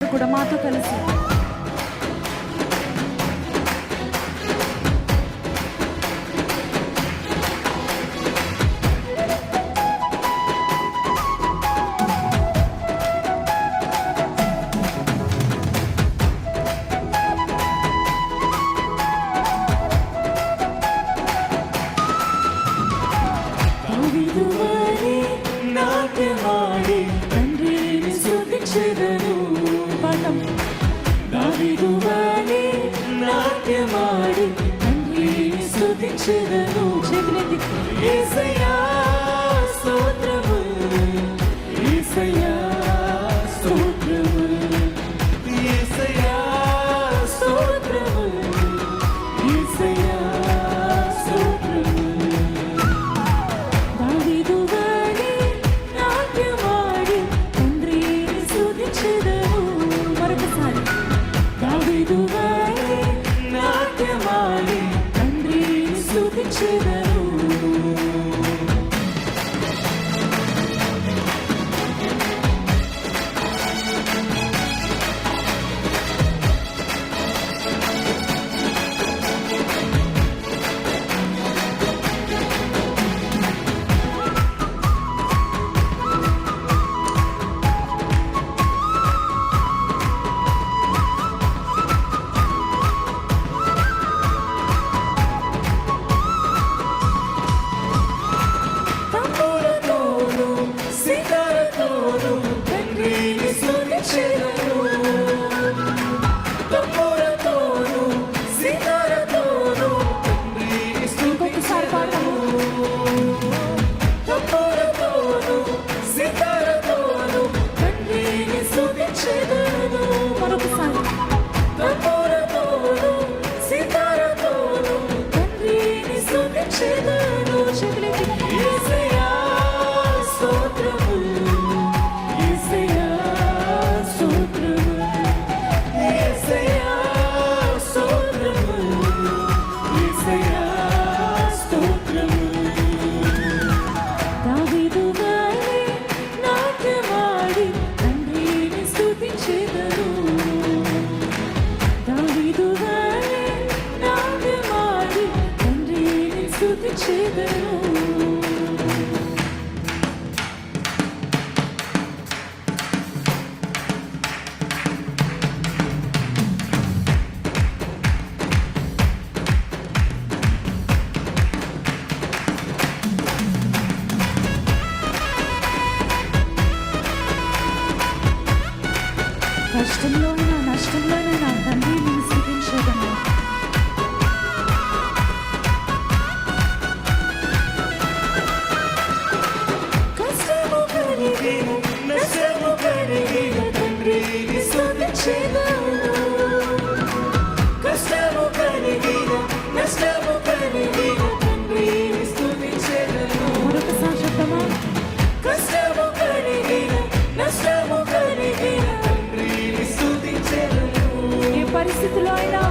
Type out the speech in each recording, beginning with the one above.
అందరూ కూడా మాతో కలిసి నాట్యమాడి తండ్రిని స్తుతించెదను. చేతులెత్తి యేసయ్యా స్తోత్రము, యేసయ్యా స్తోత్రము, యేసయ్యా స్తోత్రము, యేసయ్యా స్తోత్రము. దావీదు వారి నాట్యమాడి తండ్రిని స్తుతించెదను. మరొకసారి దావీదు వారి నాట్యమాడి తండ్రిని స్తుతించెదను. కష్టంలోనైనా నష్టంలోనైనా తండ్రి నేను స్తుతించేదను. కష్టము కలిగిన నష్టము కలిగిన తండ్రిని స్తుతించేదను. కష్టము కలిగిన నష్టము కలిగిన తండ్రిని స్తుతించేదను. మరొకసారి చెప్తామా? కష్టము కలిగిన నష్టము కలిగిన ఏ పరిస్థితిలో అయినా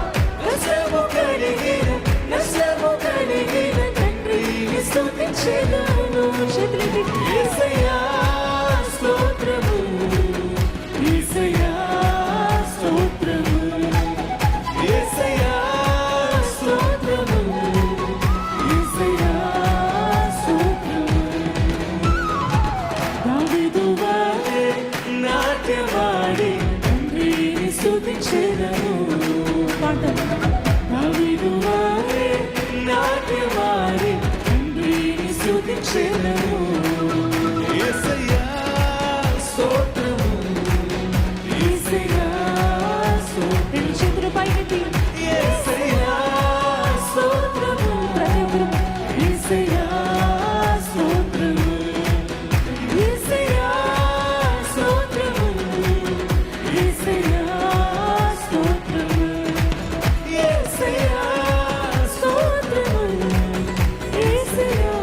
నష్టము కలిగిన నష్టము కలిగిన తండ్రిని స్తుతించెదను. చేతులెత్తి యేసయ్యా స్తోత్రము, యేసయ్యా స్తోత్రము, యేసయ్యా స్తోత్రము, యేసయ్యా స్తోత్రము. దావీదు వారి నాట్యమాడి తండ్రిని స్తుతించెదను. దావీదు వారి నాట్యమాడి తండ్రిని స్తుతించెదను. యేసయ్యా స్తోత్రము, యేసయ్యా స్తోత్రము. చేతులు పైకెత్తి యేసయ్యా స్తోత్రము. ప్రతి ఒక్కరు యేసయ్యా స్తోత్రము, యేసయ్యా స్తోత్రము, యేసయ్యా స్తోత్రము, యేసయ్యా స్తోత్రము, యేసయ్యా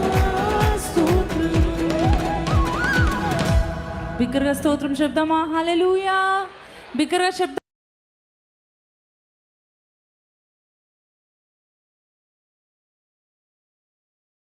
స్తోత్రము. బిగ్గరగా స్తోత్రం చెప్దామా? హల్లెలూయా. బిగ్గరగా చెప్దాం.